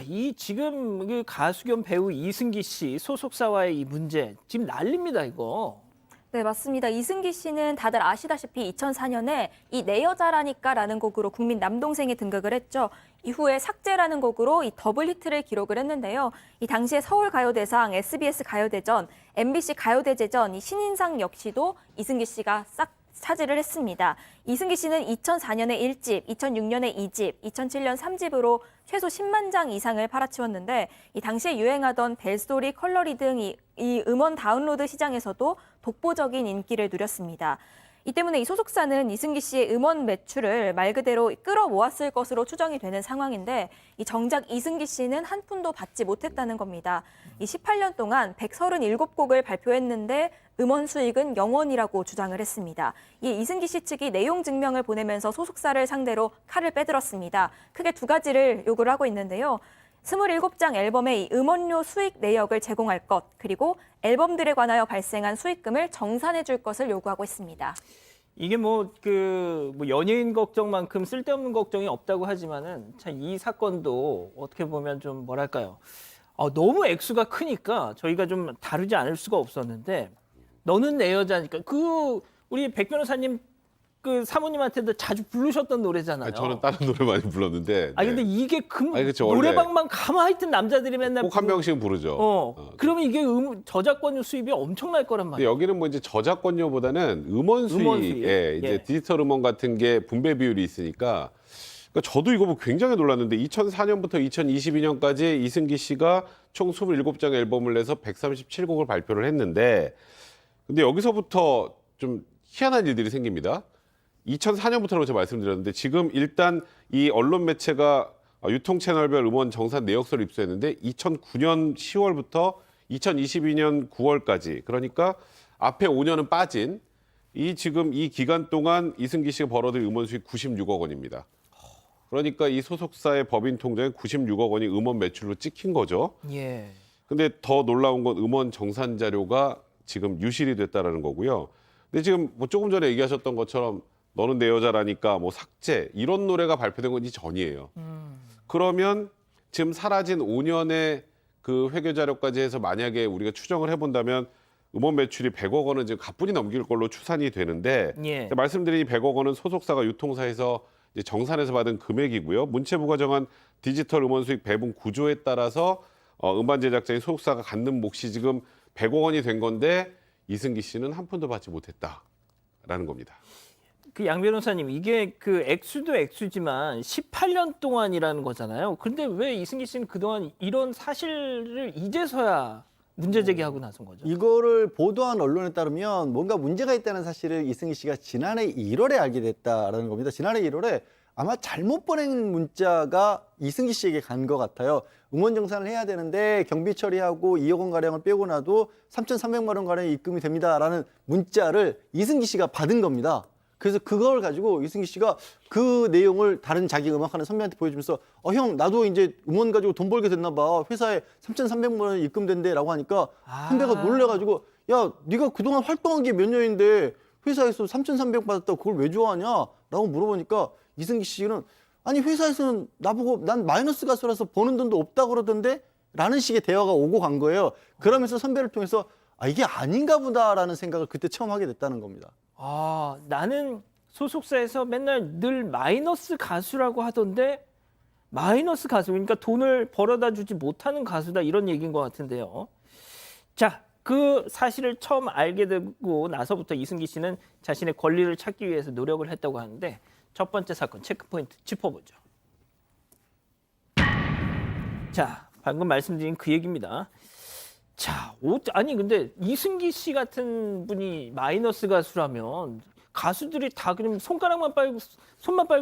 이 지금 그 가수 겸 배우 이승기 씨 소속사와의 이 문제 지금 난립니다, 이거. 네, 맞습니다. 이승기 씨는 다들 아시다시피 2004년에 이 내 여자라니까라는 곡으로 국민 남동생에 등극을 했죠. 이후에 삭제라는 곡으로 이 더블 히트를 기록을 했는데요. 이 당시에 서울가요대상, SBS 가요대전, MBC 가요대제전, 이 신인상 역시도 이승기 씨가 싹 차지를 했습니다. 이승기 씨는 2004년에 1집, 2006년에 2집, 2007년 3집으로 최소 10만 장 이상을 팔아치웠는데 이 당시에 유행하던 벨소리, 컬러리 등 이 음원 다운로드 시장에서도 독보적인 인기를 누렸습니다. 이 때문에 이 소속사는 이승기 씨의 음원 매출을 말 그대로 끌어모았을 것으로 추정이 되는 상황인데 이 정작 이승기 씨는 한 푼도 받지 못했다는 겁니다. 이 18년 동안 137곡을 발표했는데 음원 수익은 0원이라고 주장을 했습니다. 이 이승기 씨 측이 내용 증명을 보내면서 소속사를 상대로 칼을 빼들었습니다. 크게 두 가지를 요구를 하고 있는데요. 27장 앨범의 이 음원료 수익 내역을 제공할 것, 그리고 앨범들에 관하여 발생한 수익금을 정산해 줄 것을 요구하고 있습니다. 이게 뭐 연예인 걱정만큼 쓸데없는 걱정이 없다고 하지만은 참 이 사건도 어떻게 보면 좀 뭐랄까요? 너무 액수가 크니까 저희가 좀 다루지 않을 수가 없었는데 너는 내 여자니까 우리 백 변호사님 그 사모님한테도 자주 부르셨던 노래잖아요. 아니, 저는 다른 노래 많이 불렀는데. 아 근데 이게 아니, 그쵸, 노래방만 가면 하여튼 남자들이 맨날 꼭 한 명씩은 부르죠. 그러면 이게 저작권료 수입이 엄청날 거란 근데 말이에요. 여기는 뭐 이제 저작권료보다는 음원 수익에 이제 예. 디지털 음원 같은 게 분배 비율이 있으니까. 그러니까 저도 이거 보고 굉장히 놀랐는데 2004년부터 2022년까지 이승기 씨가 총 27장 앨범을 내서 137곡을 발표를 했는데, 근데 여기서부터 좀 희한한 일들이 생깁니다. 2004년부터라고 제가 말씀드렸는데 지금 일단 이 언론 매체가 유통 채널별 음원 정산 내역서를 입수했는데 2009년 10월부터 2022년 9월까지, 그러니까 앞에 5년은 빠진 지금 이 기간 동안 이승기 씨가 벌어들인 음원 수익 96억 원입니다. 그러니까 이 소속사의 법인 통장에 96억 원이 음원 매출로 찍힌 거죠. 예. 근데 더 놀라운 건 음원 정산 자료가 지금 유실이 됐다라는 거고요. 근데 지금 뭐 조금 전에 얘기하셨던 것처럼 너는 내 여자라니까 뭐 삭제 이런 노래가 발표된 건 전이에요. 그러면 지금 사라진 5년의 그 회계 자료까지 해서 만약에 우리가 추정을 해본다면 음원 매출이 100억 원은 지금 가뿐히 넘길 걸로 추산이 되는데, 예. 말씀드린 이 100억 원은 소속사가 유통사에서 이제 정산해서 받은 금액이고요. 문체부가 정한 디지털 음원 수익 배분 구조에 따라서 음반 제작자인 소속사가 갖는 몫이 지금 100억 원이 된 건데 이승기 씨는 한 푼도 받지 못했다라는 겁니다. 그 양 변호사님, 이게 그 액수도 액수지만 18년 동안이라는 거잖아요. 그런데 왜 이승기 씨는 그동안 이런 사실을 이제서야 문제 제기하고 나선 거죠? 이거를 보도한 언론에 따르면 뭔가 문제가 있다는 사실을 이승기 씨가 지난해 1월에 알게 됐다라는 겁니다. 지난해 1월에 아마 잘못 보낸 문자가 이승기 씨에게 간 것 같아요. 음원 정산을 해야 되는데 경비 처리하고 2억 원 가량을 빼고 나도 3,300만 원 가량이 입금이 됩니다라는 문자를 이승기 씨가 받은 겁니다. 그래서 그걸 가지고 이승기 씨가 그 내용을 다른 자기 음악하는 선배한테 보여주면서 형 나도 이제 음원 가지고 돈 벌게 됐나 봐. 회사에 3,300만 원 입금된대라고 하니까 선배가 놀래가지고 야 네가 그동안 활동한 게 몇 년인데 회사에서 3,300 받았다고 그걸 왜 좋아하냐? 라고 물어보니까 이승기 씨는 아니 회사에서는 나보고 난 마이너스 가수라서 버는 돈도 없다고 그러던데? 라는 식의 대화가 오고 간 거예요. 그러면서 선배를 통해서 이게 아닌가 보다라는 생각을 그때 처음 하게 됐다는 겁니다. 나는 소속사에서 맨날 늘 마이너스 가수라고 하던데 마이너스 가수, 그러니까 돈을 벌어다 주지 못하는 가수다 이런 얘기인 것 같은데요. 자, 그 사실을 처음 알게 되고 나서부터 이승기 씨는 자신의 권리를 찾기 위해서 노력을 했다고 하는데 첫 번째 사건 체크포인트 짚어보죠. 자, 방금 말씀드린 그 얘기입니다. 자, 아니 근데 이승기 씨 같은 분이 마이너스 가수라면 가수들이 다 그럼 손만 빨고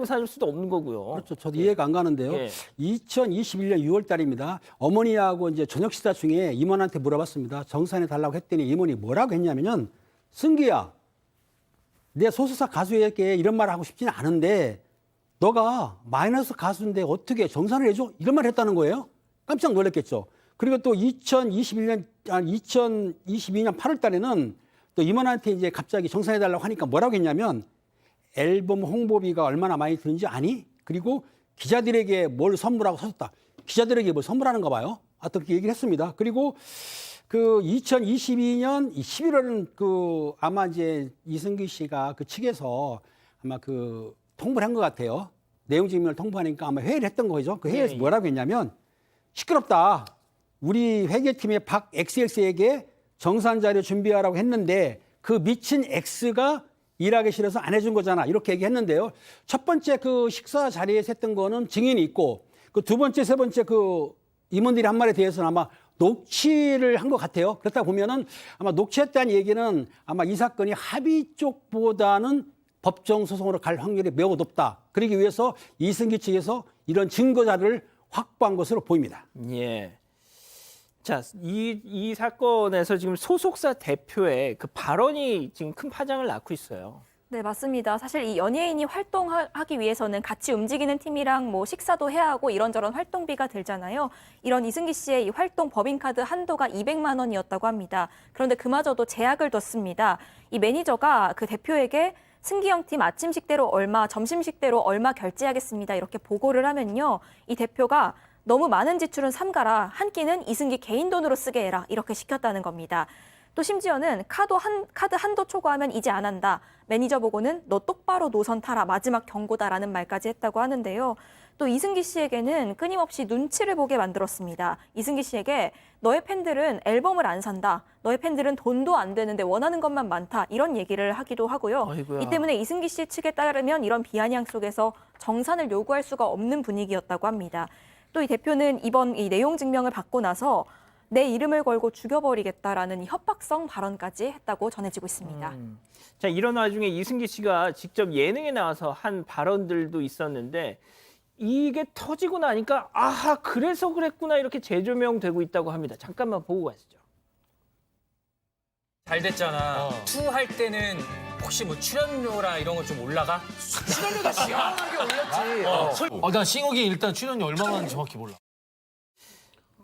살 수도 없는 거고요. 그렇죠. 저도 이해가 안 가는데요. 예. 2021년 6월 달입니다. 어머니하고 이제 저녁 식사 중에 임원한테 물어봤습니다. 정산해 달라고 했더니 임원이 뭐라고 했냐면은 승기야, 내 소속사 가수에게 이런 말을 하고 싶지는 않은데 너가 마이너스 가수인데 어떻게 정산을 해줘? 이런 말을 했다는 거예요. 깜짝 놀랐겠죠. 그리고 또 2022년 8월 달에는 또 임원한테 이제 갑자기 정산해달라고 하니까 뭐라고 했냐면 앨범 홍보비가 얼마나 많이 드는지 아니? 그리고 기자들에게 뭘 선물하고 섰다. 기자들에게 뭐 선물하는가 봐요. 어떻게 얘기를 했습니다. 그리고 그 2022년 11월은 그 아마 이제 이승기 씨가 그 측에서 아마 그 통보를 한 것 같아요. 내용 증명을 통보하니까 아마 회의를 했던 거죠. 그 회의에서 예. 뭐라고 했냐면 시끄럽다. 우리 회계팀의 박 XX에게 정산 자료 준비하라고 했는데 그 미친 X가 일하기 싫어서 안 해준 거잖아. 이렇게 얘기했는데요. 첫 번째 그 식사 자리에서 했던 거는 증인이 있고 그 두 번째, 세 번째 그 임원들이 한 말에 대해서는 아마 녹취를 한 것 같아요. 그렇다 보면은 아마 녹취했다는 얘기는 아마 이 사건이 합의 쪽보다는 법정 소송으로 갈 확률이 매우 높다. 그러기 위해서 이승기 측에서 이런 증거 자료를 확보한 것으로 보입니다. 예. 자, 이 사건에서 지금 소속사 대표의 그 발언이 지금 큰 파장을 낳고 있어요. 네, 맞습니다. 사실 이 연예인이 활동하기 위해서는 같이 움직이는 팀이랑 뭐 식사도 해야 하고 이런저런 활동비가 들잖아요. 이런 이승기 씨의 이 활동 법인카드 한도가 200만 원이었다고 합니다. 그런데 그마저도 제약을 뒀습니다. 이 매니저가 그 대표에게 승기형 팀 아침 식대로 얼마, 점심 식대로 얼마 결제하겠습니다. 이렇게 보고를 하면요. 이 대표가 너무 많은 지출은 삼가라. 한 끼는 이승기 개인 돈으로 쓰게 해라. 이렇게 시켰다는 겁니다. 또 심지어는 카드 한도 초과하면 이제 안 한다. 매니저 보고는 너 똑바로 노선 타라. 마지막 경고다라는 말까지 했다고 하는데요. 또 이승기 씨에게는 끊임없이 눈치를 보게 만들었습니다. 이승기 씨에게 너의 팬들은 앨범을 안 산다. 너의 팬들은 돈도 안 되는데 원하는 것만 많다. 이런 얘기를 하기도 하고요. 아이고야. 이 때문에 이승기 씨 측에 따르면 이런 비아냥 속에서 정산을 요구할 수가 없는 분위기였다고 합니다. 또 이 대표는 이번 이 내용 증명을 받고 나서 내 이름을 걸고 죽여버리겠다라는 이 협박성 발언까지 했다고 전해지고 있습니다. 자, 이런 와중에 이승기 씨가 직접 예능에 나와서 한 발언들도 있었는데 이게 터지고 나니까 아하, 그래서 그랬구나 이렇게 재조명되고 있다고 합니다. 잠깐만 보고 가시죠. 잘 됐잖아. 투 할 때는 혹시 뭐 출연료라 이런 거 좀 올라가? 출연료가 시원하게 올렸지. 난 싱어기 일단 출연료 얼마만 정확히 몰라.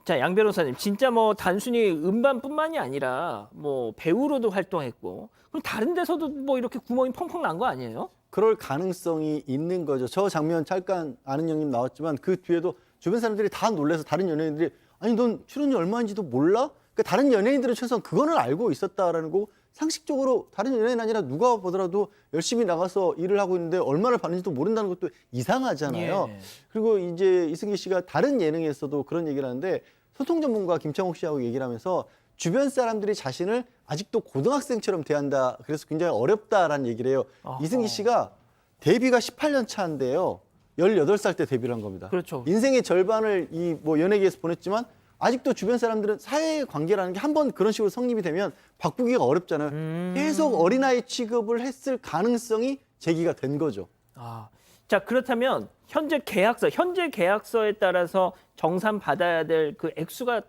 자, 양 변호사님, 진짜 뭐 단순히 음반뿐만이 아니라 뭐 배우로도 활동했고 그럼 다른 데서도 뭐 이렇게 구멍이 펑펑 난 거 아니에요? 그럴 가능성이 있는 거죠. 저 장면 잠깐 아는 형님 나왔지만 그 뒤에도 주변 사람들이 다 놀라서 다른 연예인들이 아니 넌 출연료 얼마인지도 몰라? 그러니까 다른 연예인들은 최소한 그거는 알고 있었다라는 거 상식적으로 다른 연예인 아니라 누가 보더라도 열심히 나가서 일을 하고 있는데 얼마를 받는지도 모른다는 것도 이상하잖아요. 예. 그리고 이제 이승기 씨가 다른 예능에서도 그런 얘기를 하는데 소통 전문가 김창욱 씨하고 얘기를 하면서 주변 사람들이 자신을 아직도 고등학생처럼 대한다. 그래서 굉장히 어렵다라는 얘기를 해요. 어허. 이승기 씨가 데뷔가 18년 차인데요. 18살 때 데뷔를 한 겁니다. 그렇죠. 인생의 절반을 이 뭐 연예계에서 보냈지만 아직도 주변 사람들은 사회 관계라는 게 한 번 그런 식으로 성립이 되면 바꾸기가 어렵잖아요. 계속 어린아이 취급을 했을 가능성이 제기가 된 거죠. 아, 자, 그렇다면 현재 계약서에 따라서 정산 받아야 될 그 액수가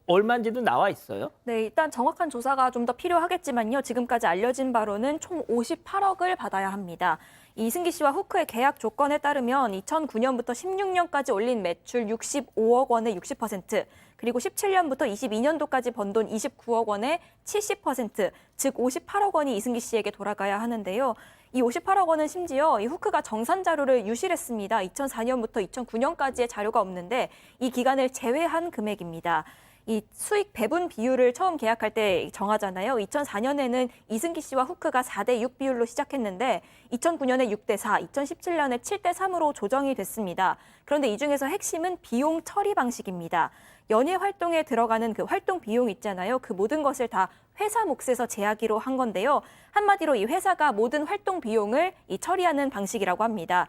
얼마인지도 나와 있어요? 네, 일단 정확한 조사가 좀 더 필요하겠지만요. 지금까지 알려진 바로는 총 58억을 받아야 합니다. 이승기 씨와 후크의 계약 조건에 따르면 2009년부터 16년까지 올린 매출 65억 원의 60%, 그리고 17년부터 22년도까지 번 돈 29억 원의 70%, 즉 58억 원이 이승기 씨에게 돌아가야 하는데요. 이 58억 원은 심지어 이 후크가 정산 자료를 유실했습니다. 2004년부터 2009년까지의 자료가 없는데 이 기간을 제외한 금액입니다. 이 수익 배분 비율을 처음 계약할 때 정하잖아요. 2004년에는 이승기 씨와 후크가 4대6 비율로 시작했는데 2009년에 6대4, 2017년에 7대3으로 조정이 됐습니다. 그런데 이 중에서 핵심은 비용 처리 방식입니다. 연예 활동에 들어가는 그 활동 비용 있잖아요. 그 모든 것을 다 회사 몫에서 제하기로 한 건데요. 한마디로 이 회사가 모든 활동 비용을 처리하는 방식이라고 합니다.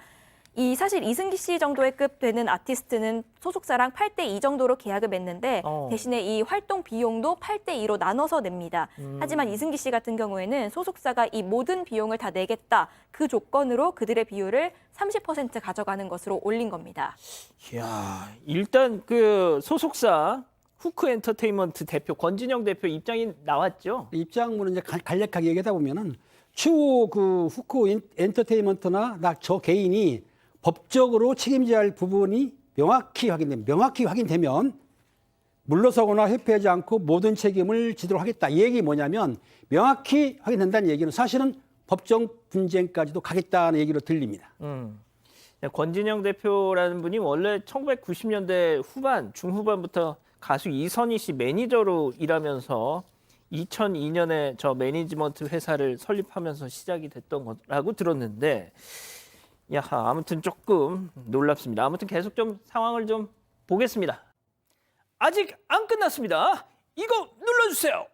사실 이승기 씨 정도의 급 되는 아티스트는 소속사랑 8대2 정도로 계약을 맺는데 대신에 이 활동 비용도 8대2로 나눠서 냅니다. 하지만 이승기 씨 같은 경우에는 소속사가 이 모든 비용을 다 내겠다. 그 조건으로 그들의 비율을 30% 가져가는 것으로 올린 겁니다. 이야, 일단 그 소속사 후크 엔터테인먼트 대표 권진영 대표 입장이 나왔죠. 입장문을 이제 간략하게 얘기하다 보면은 추후 그 후크 엔터테인먼트나 저 개인이 법적으로 책임져야 할 부분이 명확히 확인되면 물러서거나 회피하지 않고 모든 책임을 지도록 하겠다. 이 얘기 뭐냐면 명확히 확인된다는 얘기는 사실은 법정 분쟁까지도 가겠다는 얘기로 들립니다. 권진영 대표라는 분이 원래 1990년대 후반, 중후반부터 가수 이선희 씨 매니저로 일하면서 2002년에 저 매니지먼트 회사를 설립하면서 시작이 됐던 거라고 들었는데, 야하, 아무튼 조금 놀랍습니다. 아무튼 계속 좀 상황을 좀 보겠습니다. 아직 안 끝났습니다. 이거 눌러주세요.